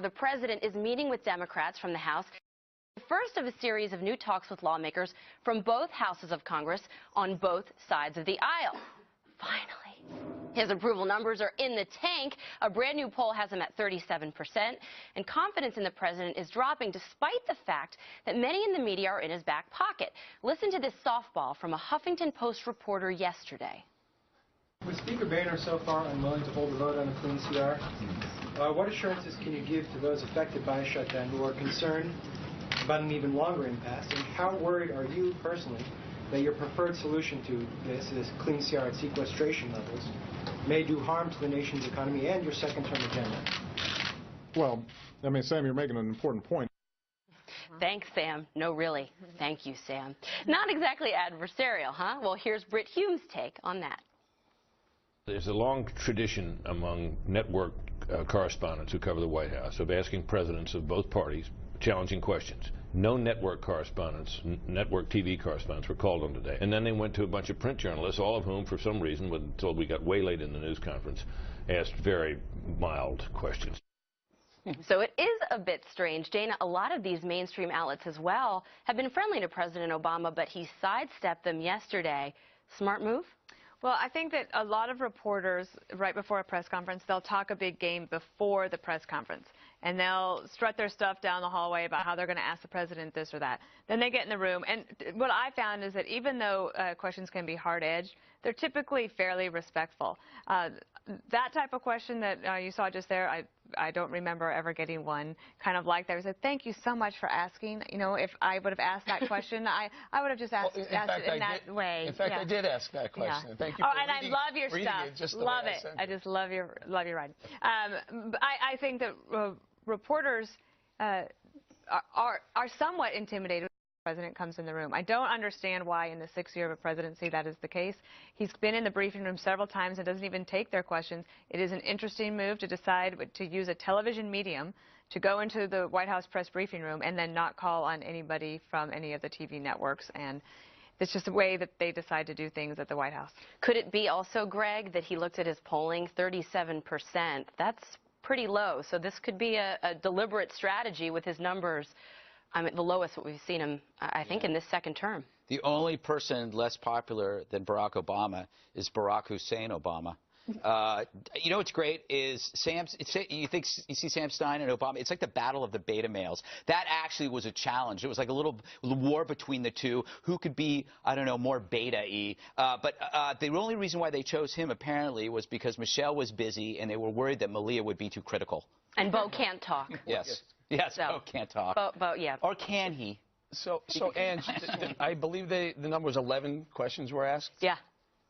hour, the president is meeting with Democrats from the House. The first of a series of new talks with lawmakers from both houses of Congress on both sides of the aisle. Finally. His approval numbers are in the tank. A brand new poll has him at 37%, and confidence in the president is dropping despite the fact that many in the media are in his back pocket. Listen to this softball from a Huffington Post reporter yesterday. Was Speaker Boehner so far unwilling to hold a vote on the clean CR? What assurances can you give to those affected by a shutdown who are concerned about an even longer impasse? And how worried are you personally that your preferred solution to this clean CR at sequestration levels, may do harm to the nation's economy and your second-term agenda? Well, I mean, Sam, you're making an important point. Thanks, Sam. No, really. Thank you, Sam. Not exactly adversarial, huh? Well, here's Brit Hume's take on that. There's a long tradition among network correspondents who cover the White House of asking presidents of both parties challenging questions. No network correspondents, network TV correspondents were called on today. And then they went to a bunch of print journalists, all of whom, for some reason, until we got way late in the news conference, asked very mild questions. So it is a bit strange. Dana, a lot of these mainstream outlets as well have been friendly to President Obama, but he sidestepped them yesterday. Smart move? Well, I think that a lot of reporters, right before a press conference, they'll talk a big game before the press conference. And they'll strut their stuff down the hallway about how they're going to ask the president this or that. Then they get in the room. And what I found is that even though questions can be hard-edged, they're typically fairly respectful. That type of question that you saw just there, I don't remember ever getting one kind of like that. I said, thank you so much for asking. You know, if I would have asked that question, I would have just asked, it in that way. In fact, I did ask that question. Yeah. Thank you for reading, I love your stuff. Love it. I just love your ride. I think that reporters are somewhat intimidated when the president comes in the room. I don't understand why in the 6th year of a presidency that is the case. He's been in the briefing room several times and doesn't even take their questions. It is an interesting move to decide to use a television medium to go into the White House press briefing room and then not call on anybody from any of the TV networks. And it's just the way that they decide to do things at the White House. Could it be also, Greg, that he looked at his polling, 37%? That's pretty low. So this could be a deliberate strategy with his numbers. I mean, the lowest what we've seen him, I think, in this second term. The only person less popular than Barack Obama is Barack Hussein Obama. You know what's great is you see Sam Stein and Obama. It's like the battle of the beta males. That actually was a challenge. It was like a little war between the two. Who could be, I don't know, more beta-y? But the only reason why they chose him apparently was because Michelle was busy and they were worried that Malia would be too critical. And Bo can't talk. Yes. Yes, so, Bo can't talk. Bo, yeah. Or can he? So Ange, I believe the number was 11 questions were asked? Yeah.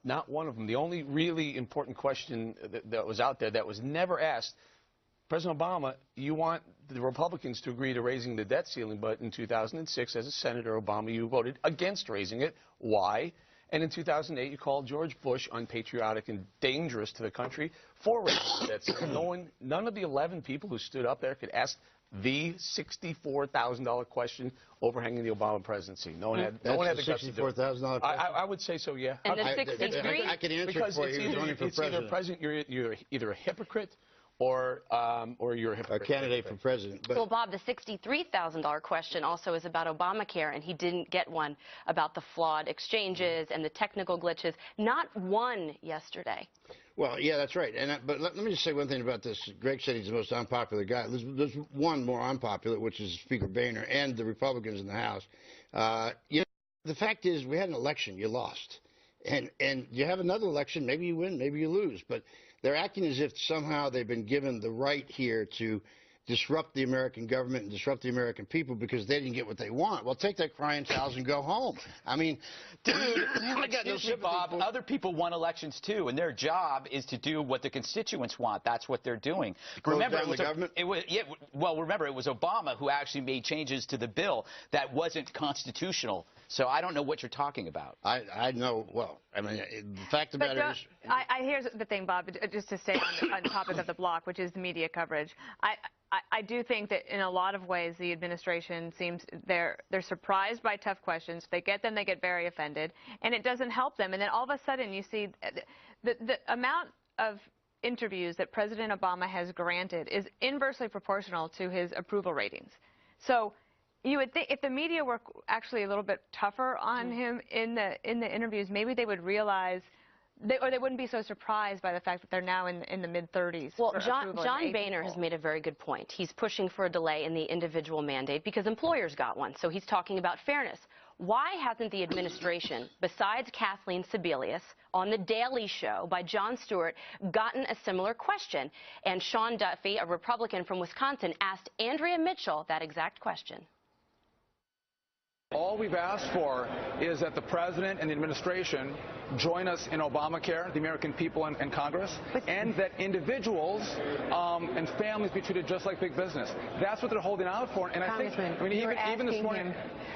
Not one of them. The only really important question that was out there that was never asked, President Obama, you want the Republicans to agree to raising the debt ceiling, but in 2006, as a senator, Obama, you voted against raising it. Why? And in 2008, you called George Bush unpatriotic and dangerous to the country for raising the debt ceiling. None of the 11 people who stood up there could ask the $64,000 question overhanging the Obama presidency. No one had the guts to do it. $64,000 question? I would say so, yeah. And the 63? I can answer it for you. It's either president, you're either a hypocrite or you're a hypocrite. A candidate for president. Well, Bob, the $63,000 question also is about Obamacare, and he didn't get one about the flawed exchanges and the technical glitches. Not one yesterday. Well, yeah, that's right. But let me just say one thing about this. Greg said he's the most unpopular guy. There's one more unpopular, which is Speaker Boehner and the Republicans in the House. You know, the fact is we had an election. You lost. And you have another election. Maybe you win, maybe you lose. But they're acting as if somehow they've been given the right here to disrupt the American government and disrupt the American people because they didn't get what they want. Well, take that crying towels and go home. I mean, dude, excuse me, Bob, other people won elections too, and their job is to do what the constituents want. That's what they're doing. Remember, remember, it was Obama who actually made changes to the bill that wasn't constitutional. So I don't know what you're talking about. I know. Well, I mean, the fact of the matter is. Here's the thing, Bob, just to stay on topic of the block, which is the media coverage. I do think that in a lot of ways the administration seems they're surprised by tough questions. They get them, they get very offended, and it doesn't help them. And then all of a sudden you see the amount of interviews that President Obama has granted is inversely proportional to his approval ratings. So you would think if the media were actually a little bit tougher on him in the interviews, maybe they would realize, or they wouldn't be so surprised by the fact that they're now in the mid-30s. Well, John Boehner has made a very good point. He's pushing for a delay in the individual mandate because employers got one. So he's talking about fairness. Why hasn't the administration, besides Kathleen Sebelius, on The Daily Show by Jon Stewart, gotten a similar question? And Sean Duffy, a Republican from Wisconsin, asked Andrea Mitchell that exact question. All we've asked for is that the president and the administration join us in Obamacare, the American people and Congress, and that individuals and families be treated just like big business. That's what they're holding out for. And Congressman, I think, even this morning,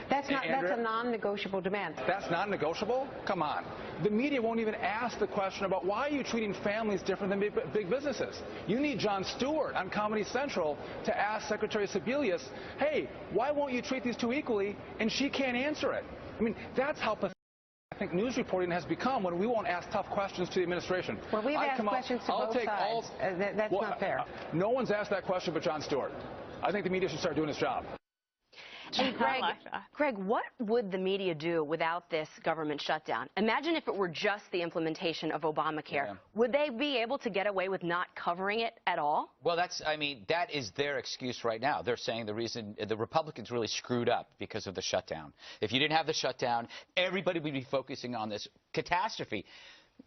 that's a non-negotiable demand. That's not negotiable? Come on. The media won't even ask the question about why are you treating families different than big businesses. You need Jon Stewart on Comedy Central to ask Secretary Sebelius, hey, why won't you treat these two equally? And she can't answer it. I mean, that's how pathetic I think news reporting has become when we won't ask tough questions to the administration. Well, we've asked questions to both sides. That's not fair. No one's asked that question but Jon Stewart. I think the media should start doing its job. And Greg, what would the media do without this government shutdown? Imagine if it were just the implementation of Obamacare. Yeah. Would they be able to get away with not covering it at all? Well, that is their excuse right now. They're saying the reason the Republicans really screwed up because of the shutdown. If you didn't have the shutdown, everybody would be focusing on this catastrophe.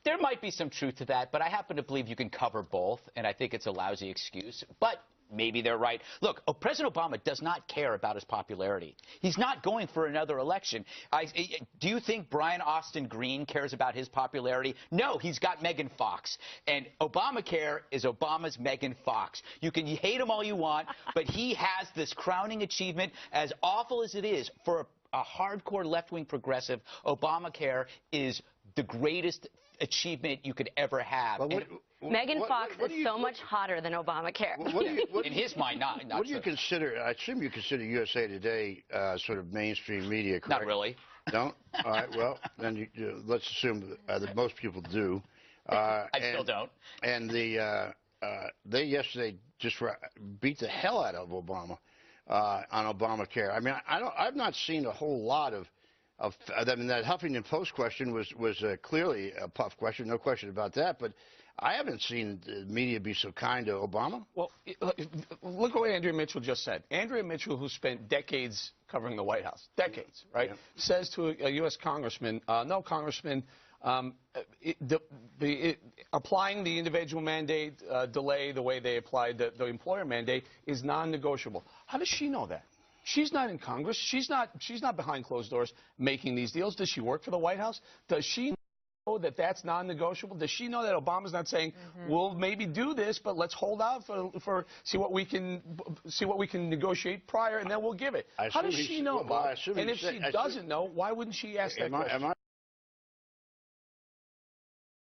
There might be some truth to that, but I happen to believe you can cover both, and I think it's a lousy excuse. But maybe they're right. Look, President Obama does not care about his popularity. He's not going for another election. Do you think Brian Austin Green cares about his popularity? No, he's got Megan Fox. And Obamacare is Obama's Megan Fox. You can hate him all you want, but he has this crowning achievement, as awful as it is for a hardcore left-wing progressive. Obamacare is the greatest achievement you could ever have. Megan Fox is so much hotter than Obamacare. In his mind, not what do you consider? I assume you consider USA Today sort of mainstream media, correct? Not really. Don't? All right. Well, then let's assume that most people do. I still don't. And they yesterday just beat the hell out of Obama on Obamacare. I mean, I've not seen a whole lot of. I mean, that Huffington Post question was clearly a puff question, no question about that. But I haven't seen the media be so kind to Obama. Well, look at what Andrea Mitchell just said. Andrea Mitchell, who spent decades covering the White House, decades, right, says to a U.S. congressman, no, Congressman, applying the individual mandate delay the way they applied the employer mandate is non-negotiable. How does she know that? She's not in Congress. She's not behind closed doors making these deals. Does she work for the White House? Does she know that that's non-negotiable? Does she know that Obama's not saying, we'll maybe do this, but let's hold out for see what we can negotiate prior, and then we'll give it? How does she know? Well, and if she doesn't know, why wouldn't she ask that question?